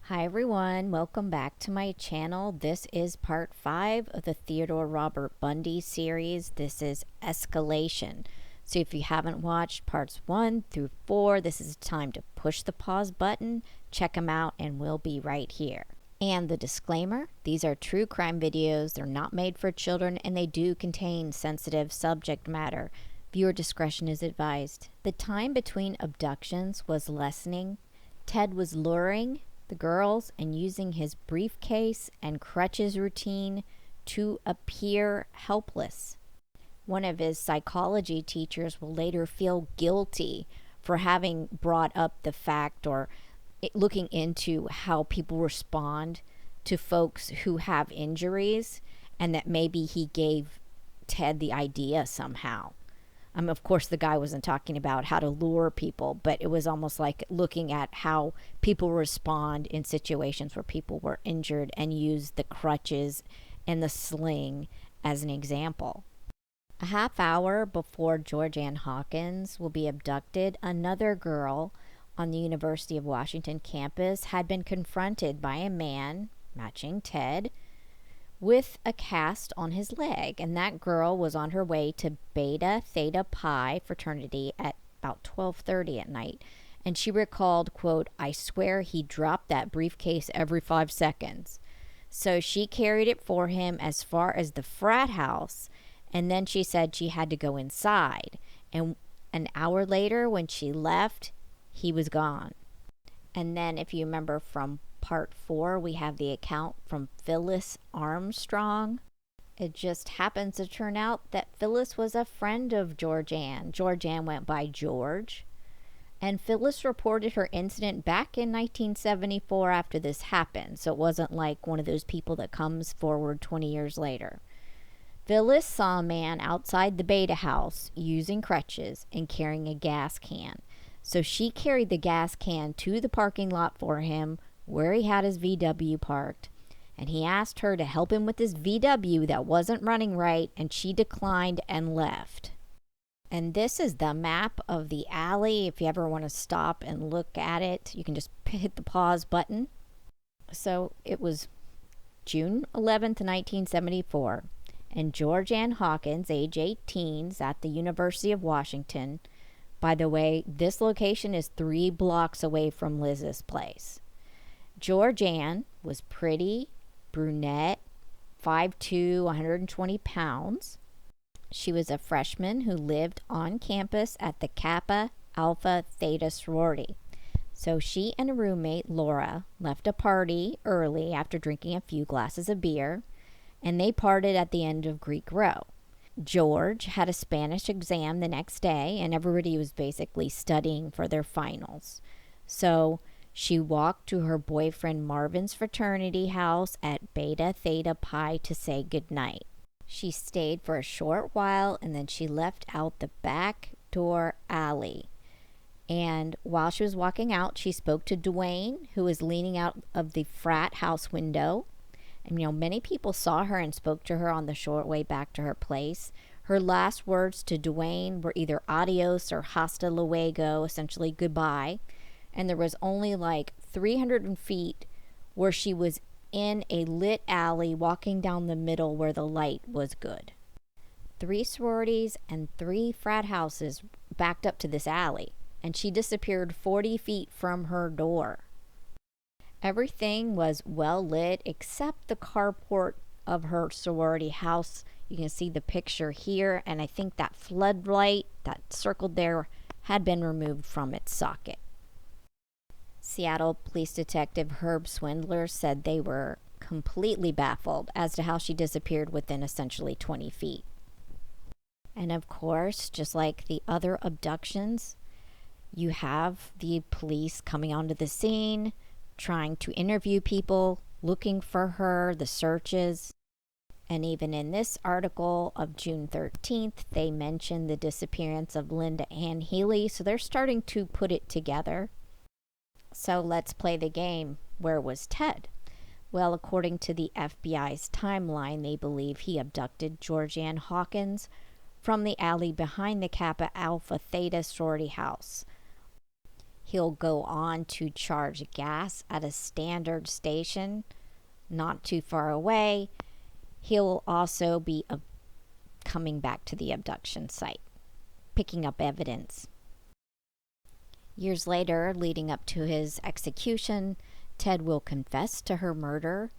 Hi everyone, welcome back to my channel. This is part 5 of the Theodore Robert Bundy series. This is Escalation. So if you haven't watched parts 1 through 4, this is time to push the pause button, check them out, and we'll be right here. And the disclaimer, these are true crime videos, they're not made for children, and they do contain sensitive subject matter. Viewer discretion is advised. The time between abductions was lessening. Ted was luring the girls and using his briefcase and crutches routine to appear helpless. One of his psychology teachers will later feel guilty for having brought up the fact or looking into how people respond to folks who have injuries, and that maybe he gave Ted the idea somehow. Of course, the guy wasn't talking about how to lure people, but it was almost like looking at how people respond in situations where people were injured and used the crutches and the sling as an example. A half hour before Georgeann Hawkins will be abducted, another girl on the University of Washington campus had been confronted by a man, matching Ted, with a cast on his leg, and that girl was on her way to Beta Theta Pi fraternity at about 12:30 at night, and she recalled, quote, "I swear he dropped that briefcase every 5 seconds." So she carried it for him as far as the frat house, and then she said she had to go inside, and an hour later when she left, he was gone. And then if you remember from part 4, we have the account from Phyllis Armstrong. It just happens to turn out that Phyllis was a friend of Georgeann. Georgeann went by George, and Phyllis reported her incident back in 1974 after this happened, so it wasn't like one of those people that comes forward 20 years later. Phyllis saw a man outside the Beta house using crutches and carrying a gas can, so she carried the gas can to the parking lot for him where he had his VW parked, and he asked her to help him with his VW that wasn't running right, and she declined and left. And this is the map of the alley. If you ever want to stop and look at it, you can just hit the pause button. So it was June 11th, 1974, and Georgeann Hawkins, age 18, is at the University of Washington. By the way, this location is 3 blocks away from Liz's place. Georgeann was pretty, brunette, 5'2", 120 pounds. She was a freshman who lived on campus at the Kappa Alpha Theta sorority. So she and a roommate, Laura, left a party early after drinking a few glasses of beer, and they parted at the end of Greek Row. George had a Spanish exam the next day, and everybody was basically studying for their finals. So she walked to her boyfriend Marvin's fraternity house at Beta Theta Pi to say goodnight. She stayed for a short while, and then she left out the back door alley. And while she was walking out, she spoke to Dwayne, who was leaning out of the frat house window. And, many people saw her and spoke to her on the short way back to her place. Her last words to Dwayne were either adios or hasta luego, essentially goodbye. And there was only like 300 feet where she was in a lit alley walking down the middle where the light was good. 3 sororities and 3 frat houses backed up to this alley, and she disappeared 40 feet from her door. Everything was well lit except the carport of her sorority house. You can see the picture here, and I think that floodlight that circled there had been removed from its socket. Seattle Police Detective Herb Swindler said they were completely baffled as to how she disappeared within essentially 20 feet. And of course, just like the other abductions, you have the police coming onto the scene, trying to interview people, looking for her, the searches. And even in this article of June 13th, they mentioned the disappearance of Linda Ann Healy, so they're starting to put it together. So let's play the game. Where was Ted? Well, according to the FBI's timeline, they believe he abducted Georgeann Hawkins from the alley behind the Kappa Alpha Theta sorority house. He'll go on to charge gas at a standard station not too far away. He'll also be coming back to the abduction site, picking up evidence. Years later, leading up to his execution, Ted will confess to her murder.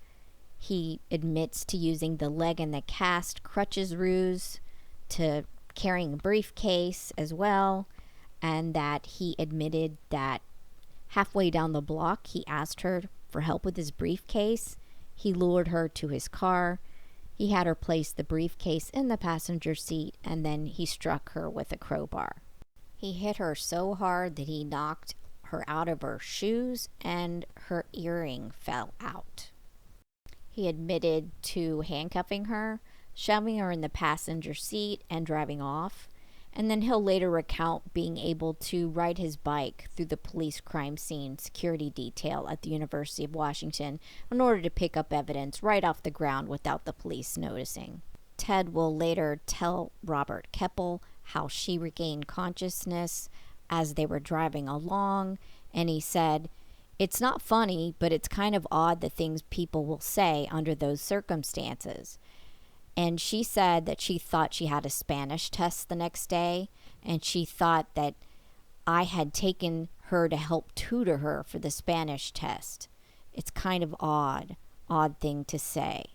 He admits to using the leg in the cast crutches ruse, to carrying a briefcase as well, and that he admitted that halfway down the block he asked her for help with his briefcase. He lured her to his car. He had her place the briefcase in the passenger seat, and then he struck her with a crowbar. He hit her so hard that he knocked her out of her shoes and her earring fell out. He admitted to handcuffing her, shoving her in the passenger seat, and driving off. And then he'll later recount being able to ride his bike through the police crime scene security detail at the University of Washington in order to pick up evidence right off the ground without the police noticing. Ted will later tell Robert Keppel how she regained consciousness as they were driving along, and he said, "It's not funny, but it's kind of odd the things people will say under those circumstances." And she said that she thought she had a Spanish test the next day, and she thought that I had taken her to help tutor her for the Spanish test. It's kind of odd thing to say.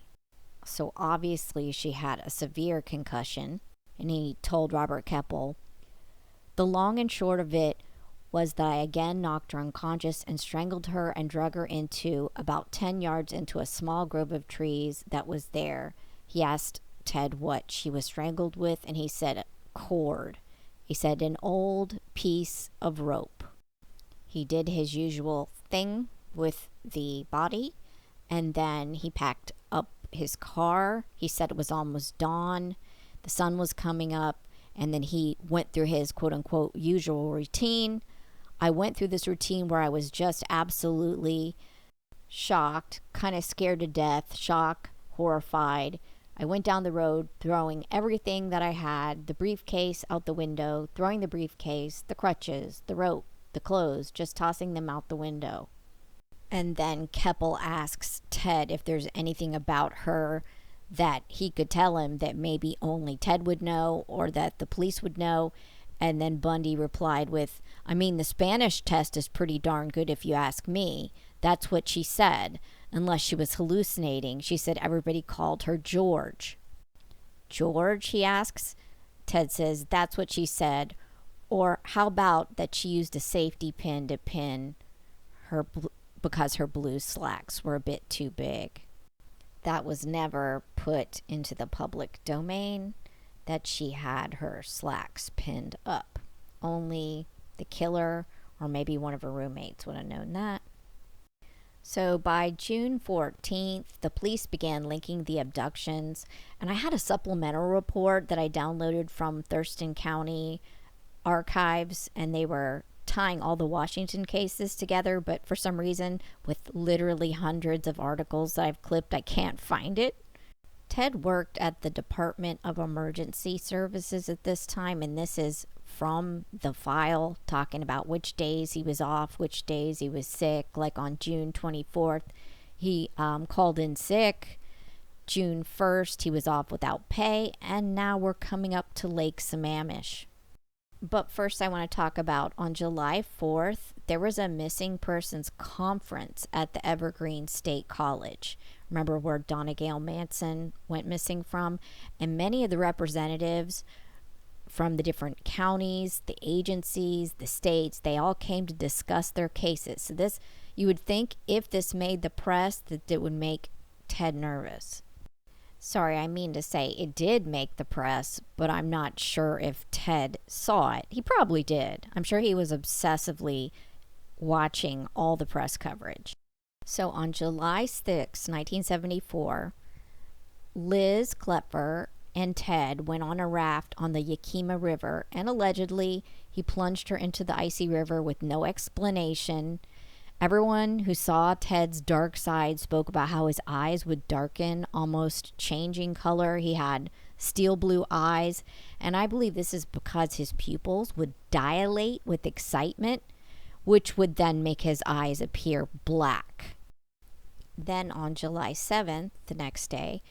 So obviously she had a severe concussion, and he told Robert Keppel, "The long and short of it was that I again knocked her unconscious and strangled her and drug her into about 10 yards into a small grove of trees that was there." He asked Ted what she was strangled with, and he said cord. He said an old piece of rope. He did his usual thing with the body, and then he packed up his car. He said it was almost dawn. The sun was coming up, and then he went through his quote-unquote usual routine. I went through this routine where I was just absolutely shocked, kind of scared to death, shocked, horrified. I went down the road throwing everything that I had, the briefcase out the window, throwing the briefcase, the crutches, the rope, the clothes, just tossing them out the window. And then Keppel asks Ted if there's anything about her that he could tell him that maybe only Ted would know or that the police would know. And then Bundy replied with, "I mean, the Spanish test is pretty darn good if you ask me. That's what she said. Unless she was hallucinating. She said everybody called her George." "George?" he asks. Ted says, "That's what she said. Or how about that she used a safety pin to pin her because her blue slacks were a bit too big." That was never put into the public domain, that she had her slacks pinned up. Only the killer or maybe one of her roommates would have known that. So by June 14th, the police began linking the abductions, and I had a supplemental report that I downloaded from Thurston County archives, and they were tying all the Washington cases together, but for some reason, with literally hundreds of articles that I've clipped, I can't find it. Ted worked at the Department of Emergency Services at this time, and this is from the file talking about which days he was off, which days he was sick. Like on June 24th, he called in sick. June 1st, he was off without pay, and now we're coming up to Lake Sammamish. But first I want to talk about on July 4th, there was a missing persons conference at the Evergreen State College. Remember where Donna Gale Manson went missing from? And many of the representatives from the different counties, the agencies, the states, they all came to discuss their cases. So this, you would think if this made the press that it would make Ted nervous. Sorry, I mean to say it did make the press, but I'm not sure if Ted saw it. He probably did. I'm sure he was obsessively watching all the press coverage. So on July 6, 1974, Liz Kloepfer and Ted went on a raft on the Yakima River, and allegedly he plunged her into the icy river with no explanation. Everyone who saw Ted's dark side spoke about how his eyes would darken, almost changing color. He had steel blue eyes, and I believe this is because his pupils would dilate with excitement. which would then make his eyes appear black. Then on July 7th, the next day,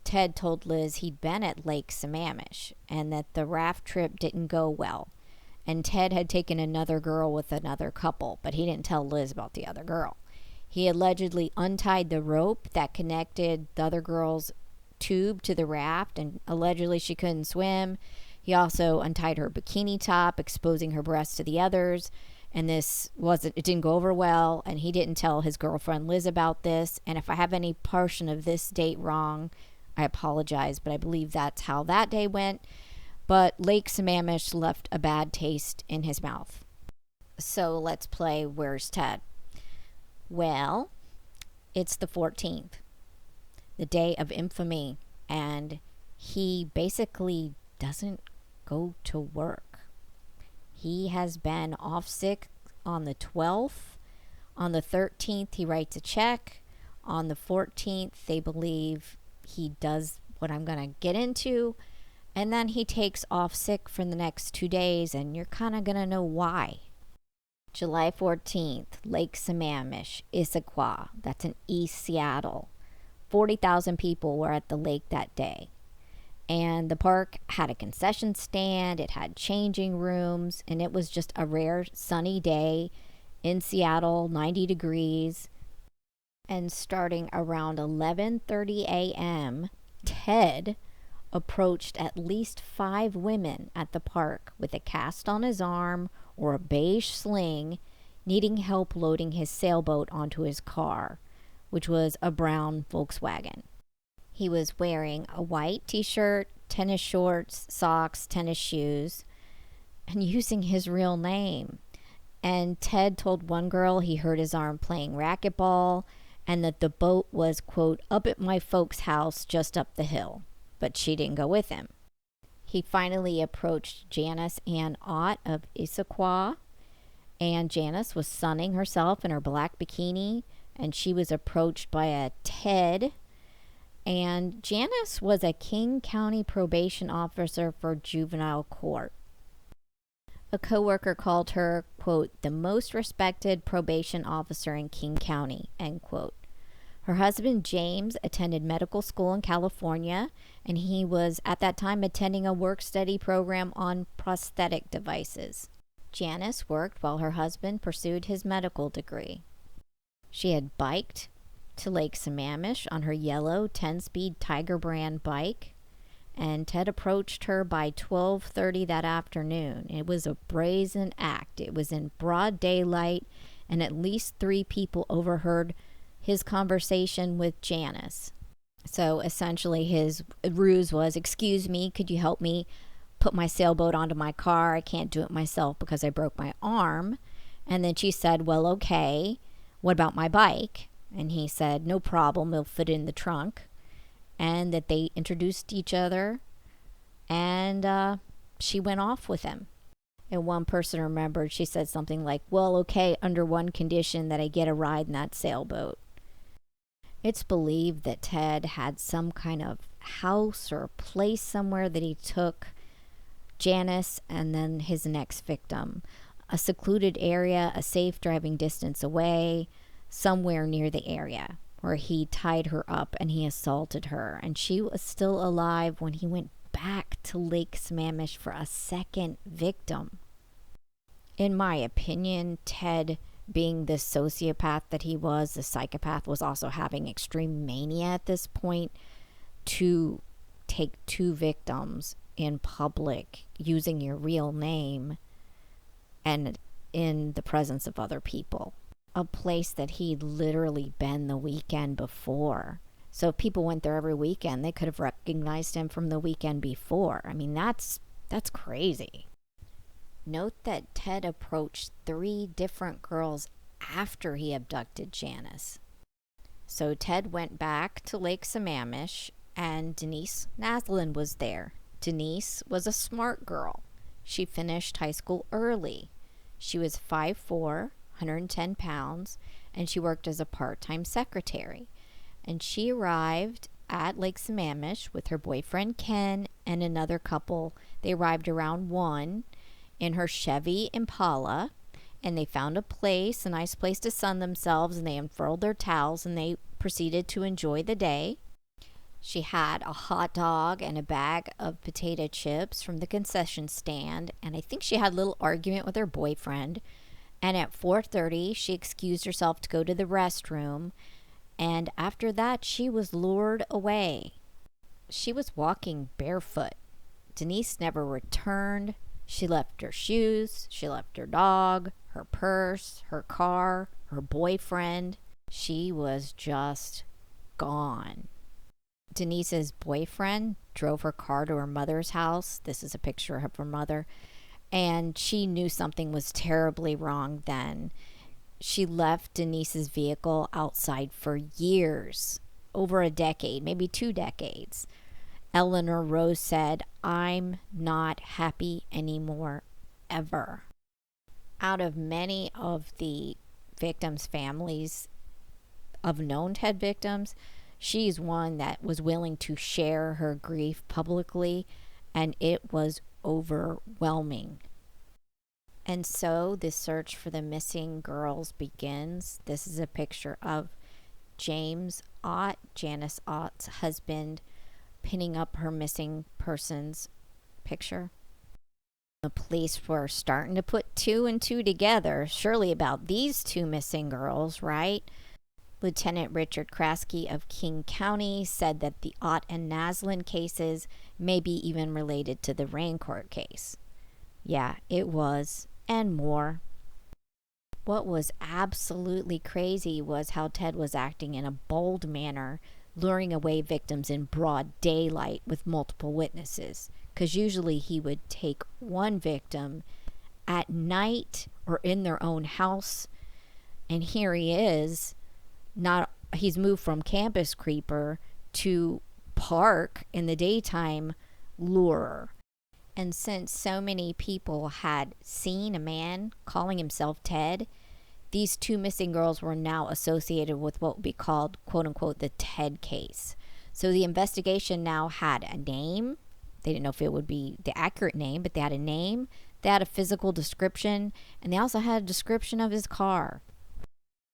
Ted told Liz he'd been at Lake Sammamish and that the raft trip didn't go well. And Ted had taken another girl with another couple, but he didn't tell Liz about the other girl. He allegedly untied the rope that connected the other girl's tube to the raft, and allegedly she couldn't swim. He also untied her bikini top, exposing her breasts to the others. And it didn't go over well, and he didn't tell his girlfriend Liz about this. And if I have any portion of this date wrong, I apologize, but I believe that's how that day went. But Lake Sammamish left a bad taste in his mouth. So let's play Where's Ted? Well, it's the 14th, the day of infamy, and he basically doesn't go to work. He has been off sick on the 12th. On the 13th, he writes a check. On the 14th, they believe he does what I'm going to get into. And then he takes off sick for the next 2 days, and you're kind of going to know why. July 14th, Lake Sammamish, Issaquah. That's in East Seattle. 40,000 people were at the lake that day. And the park had a concession stand, it had changing rooms, and it was just a rare sunny day in Seattle, 90 degrees. And starting around 11:30 a.m., Ted approached at least 5 women at the park with a cast on his arm or a beige sling, needing help loading his sailboat onto his car, which was a brown Volkswagen. He was wearing a white t-shirt, tennis shorts, socks, tennis shoes, and using his real name. And Ted told one girl he hurt his arm playing racquetball and that the boat was, quote, up at my folks' house just up the hill, but she didn't go with him. He finally approached Janice Ann Ott of Issaquah, and Janice was sunning herself in her black bikini, and she was approached by a Ted. And Janice was a King County probation officer for juvenile court. A coworker called her, quote, the most respected probation officer in King County, end quote. Her husband, James, attended medical school in California, and he was at that time attending a work-study program on prosthetic devices. Janice worked while her husband pursued his medical degree. She had biked to Lake Sammamish on her yellow 10-speed Tiger brand bike, and Ted approached her by 12:30 that afternoon. It was a brazen act. It was in broad daylight, and at least 3 people overheard his conversation with Janice. So essentially his ruse was, excuse me, could you help me put my sailboat onto my car? I can't do it myself because I broke my arm. And then she said, well, okay, what about my bike? And he said, no problem, it'll fit in the trunk. And that they introduced each other, and she went off with him. And one person remembered, she said something like, well, okay, under one condition, that I get a ride in that sailboat. It's believed that Ted had some kind of house or place somewhere that he took Janice and then his next victim. A secluded area, a safe driving distance away, somewhere near the area, where he tied her up and he assaulted her. And she was still alive when he went back to Lake Sammamish for a second victim. In my opinion, Ted, being the sociopath that he was, the psychopath, was also having extreme mania at this point to take 2 victims in public using your real name and in the presence of other people. A place that he'd literally been the weekend before. So if people went there every weekend, they could have recognized him from the weekend before. I mean, that's crazy. Note that Ted approached 3 different girls after he abducted Janice. So Ted went back to Lake Sammamish, and Denise Naslin was there. Denise was a smart girl. She finished high school early. She was 5'4", 110 pounds, and she worked as a part-time secretary. And she arrived at Lake Sammamish with her boyfriend Ken and another couple. They arrived around 1 in her Chevy Impala, and they found a nice place to sun themselves, and they unfurled their towels and they proceeded to enjoy the day. She had a hot dog and a bag of potato chips from the concession stand, and I think she had a little argument with her boyfriend. And at 4:30, she excused herself to go to the restroom, and after that, she was lured away. She was walking barefoot. Denise never returned. She left her shoes, she left her dog, her purse, her car, her boyfriend. She was just gone. Denise's boyfriend drove her car to her mother's house. This is a picture of her mother. And she knew something was terribly wrong then. She left Denise's vehicle outside for years, over a decade, maybe 2 decades. Eleanor Rose said, "I'm not happy anymore, ever." Out of many of the victims' families of known Ted victims, she's one that was willing to share her grief publicly, and it was overwhelming. And so the search for the missing girls begins. This is a picture of James Ott, Janice Ott's husband, pinning up her missing persons picture. The police were starting to put 2 and 2 together, surely about these 2 missing girls, right? Lieutenant Richard Kraske of King County said that the Ott and Naslin cases may be even related to the Raincourt case. Yeah, it was, and more. What was absolutely crazy was how Ted was acting in a bold manner, luring away victims in broad daylight with multiple witnesses, because usually he would take one victim at night or in their own house, and here he is, he's moved from campus creeper to park in the daytime lurer. And since so many people had seen a man calling himself Ted, these 2 missing girls were now associated with what would be called, quote unquote, the Ted case. So the investigation now had a name. They didn't know if it would be the accurate name, but they had a name, they had a physical description, and they also had a description of his car.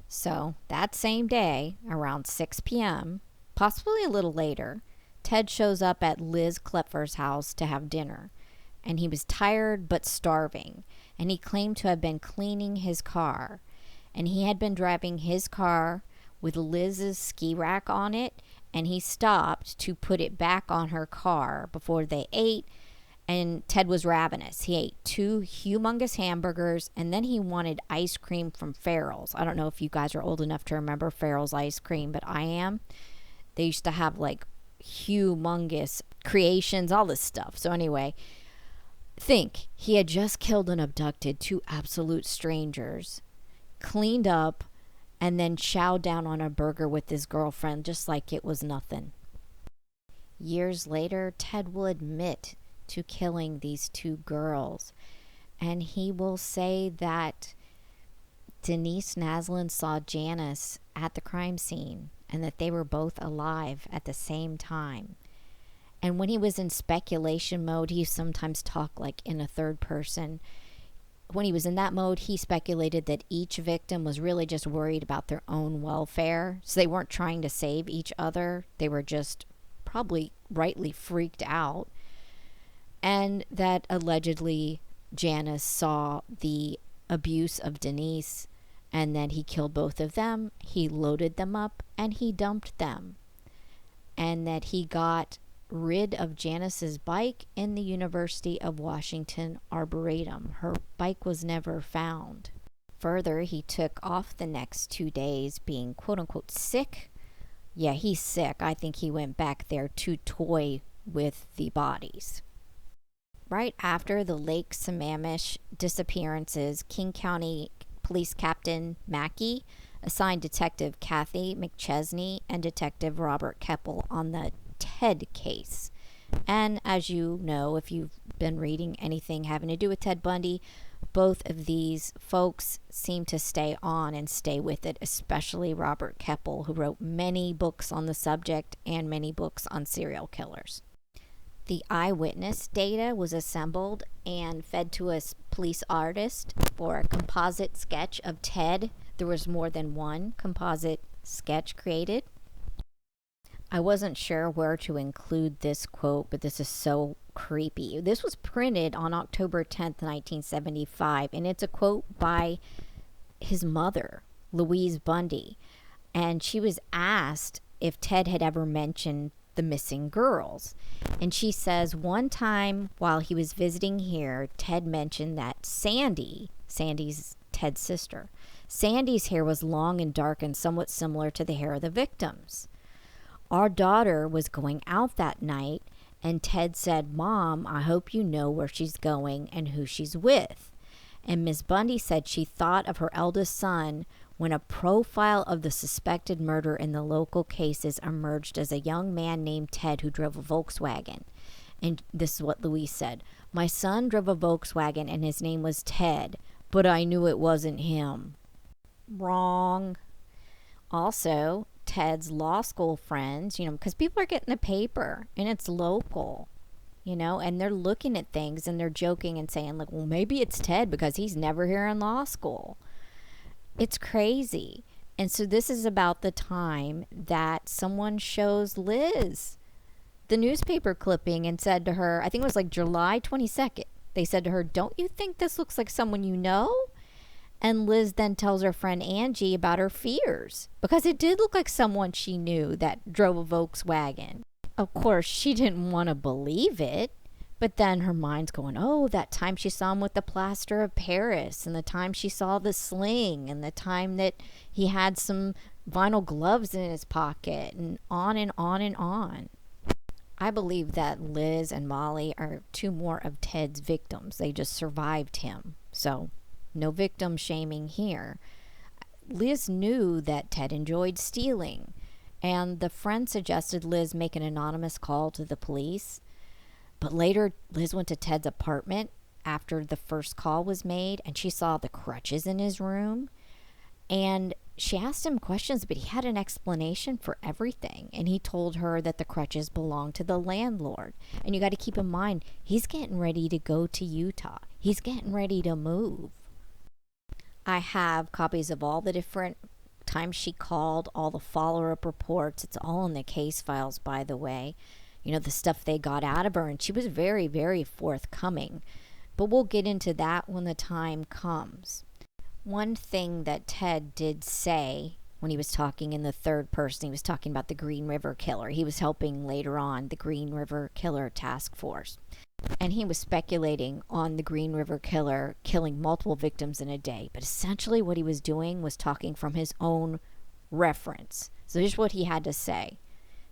So that same day, around 6 p.m., possibly a little later, Ted shows up at Liz Kloepfer's house to have dinner. And he was tired but starving, and he claimed to have been cleaning his car. And he had been driving his car with Liz's ski rack on it, and he stopped to put it back on her car before they ate, and Ted was ravenous. He ate 2 humongous hamburgers, and then he wanted ice cream from Farrell's. I don't know if you guys are old enough to remember Farrell's ice cream, but I am. They used to have like humongous creations, all this stuff. So anyway, think, he had just killed and abducted 2 absolute strangers, cleaned up, and then chowed down on a burger with his girlfriend just like it was nothing. Years later, Ted will admit to killing these 2 girls, and he will say that Denise Naslin saw Janice at the crime scene and that they were both alive at the same time. And when he was in speculation mode, he sometimes talked like in a third person. When he was in that mode, he speculated that each victim was really just worried about their own welfare. So they weren't trying to save each other. They were just probably rightly freaked out. And that allegedly Janice saw the abuse of Denise, and then he killed both of them. He loaded them up and he dumped them. And that he got rid of Janice's bike in the University of Washington Arboretum. Her bike was never found. Further, he took off the next 2 days being quote unquote sick. Yeah, he's sick. I think he went back there to toy with the bodies. Right after the Lake Sammamish disappearances, King County Police Captain Mackey assigned Detective Kathy McChesney and Detective Robert Keppel on the Ted case. And as you know, if you've been reading anything having to do with Ted Bundy, both of these folks seem to stay on and stay with it, especially Robert Keppel, who wrote many books on the subject and many books on serial killers. The eyewitness data was assembled and fed to a police artist for a composite sketch of Ted. There was more than one composite sketch created. I wasn't sure where to include this quote, but this is so creepy. This was printed on October 10th, 1975, and it's a quote by his mother, Louise Bundy. And she was asked if Ted had ever mentioned the missing girls. And she says, one time while he was visiting here, Ted mentioned that Sandy's Ted's sister, Sandy's hair was long and dark and somewhat similar to the hair of the victims. Our daughter was going out that night, and Ted said, Mom, I hope you know where she's going and who she's with. And Miss Bundy said she thought of her eldest son when a profile of the suspected murder in the local cases emerged as a young man named Ted who drove a Volkswagen. And this is what Louise said. My son drove a Volkswagen and his name was Ted, but I knew it wasn't him. Wrong. Also, Ted's law school friends, because people are getting the paper and it's local, and they're looking at things and they're joking and saying, like, well, maybe it's Ted because he's never here in law school. It's crazy. And so this is about the time that someone shows Liz the newspaper clipping and said to her, I think it was like July 22nd, they said to her, don't you think this looks like someone you know? And Liz then tells her friend Angie about her fears because it did look like someone she knew that drove a Volkswagen. Of course, she didn't want to believe it, but then her mind's going, oh, that time she saw him with the plaster of Paris, and the time she saw the sling, and the time that he had some vinyl gloves in his pocket, and on and on and on. I believe that Liz and Molly are two more of Ted's victims. They just survived him. So no victim shaming here. Liz knew that Ted enjoyed stealing, and the friend suggested Liz make an anonymous call to the police. But later, Liz went to Ted's apartment after the first call was made, and she saw the crutches in his room. And she asked him questions, but he had an explanation for everything. And he told her that the crutches belonged to the landlord. And you got to keep in mind, he's getting ready to go to Utah. He's getting ready to move. I have copies of all the different times she called, all the follow-up reports. It's all in the case files, by the way. The stuff they got out of her. And she was very, very forthcoming. But we'll get into that when the time comes. One thing that Ted did say when he was talking in the third person, he was talking about the Green River Killer. He was helping later on the Green River Killer Task Force. And he was speculating on the Green River Killer killing multiple victims in a day. But essentially what he was doing was talking from his own reference. So here's what he had to say.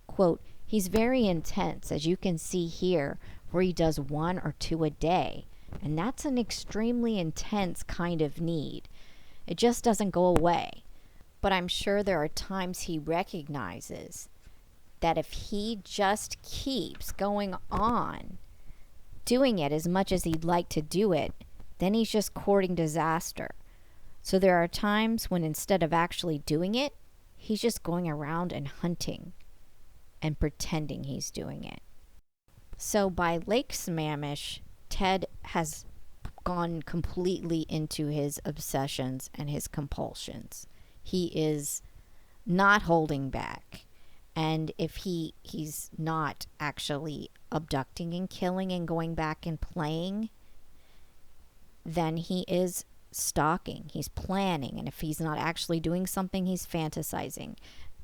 Quote, he's very intense, as you can see here, where he does 1 or 2 a day. And that's an extremely intense kind of need. It just doesn't go away. But I'm sure there are times he recognizes that if he just keeps going on doing it as much as he'd like to do it, then he's just courting disaster. So there are times when instead of actually doing it, he's just going around and hunting and pretending he's doing it. So by Lake Sammamish, Ted has gone completely into his obsessions and his compulsions. He is not holding back. And if he's not actually abducting and killing and going back and playing, then he is stalking. He's planning. And if he's not actually doing something, he's fantasizing.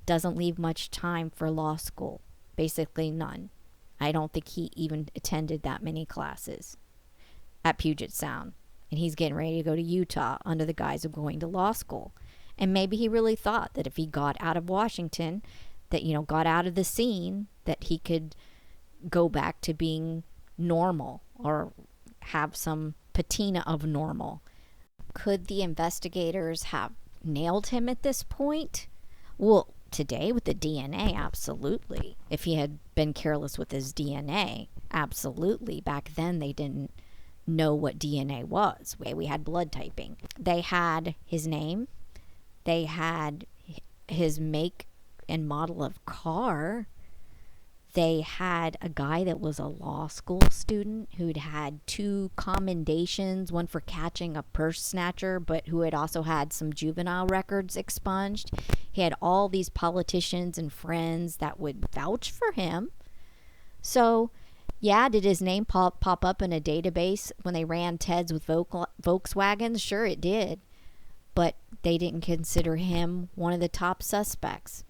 Doesn't leave much time for law school. Basically none. I don't think he even attended that many classes at Puget Sound. And he's getting ready to go to Utah under the guise of going to law school. And maybe he really thought that if he got out of Washington, that, got out of the scene, that he could go back to being normal or have some patina of normal. Could the investigators have nailed him at this point? Well, today with the DNA, absolutely. If he had been careless with his DNA, absolutely. Back then they didn't know what DNA was. We had blood typing. They had his name. They had his make and model of car. They had a guy that was a law school student who'd had 2 commendations, one for catching a purse snatcher, but who had also had some juvenile records expunged. He had all these politicians and friends that would vouch for him. So, yeah, did his name pop up in a database when they ran Teds with Volkswagens? Sure, it did. But they didn't consider him one of the top suspects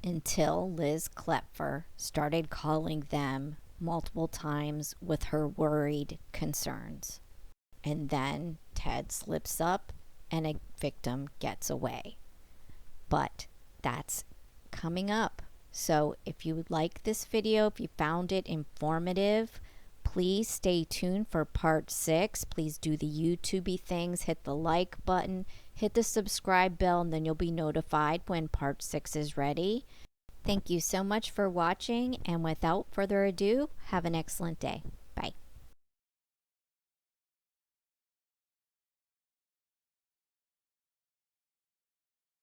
until Liz Kloepfer started calling them multiple times with her worried concerns. And then Ted slips up and a victim gets away. But that's coming up. So if you like this video, if you found it informative, please stay tuned for part 6. Please do the YouTubey things, hit the like button, hit the subscribe bell, and then you'll be notified when part 6 is ready. Thank you so much for watching, and without further ado, have an excellent day.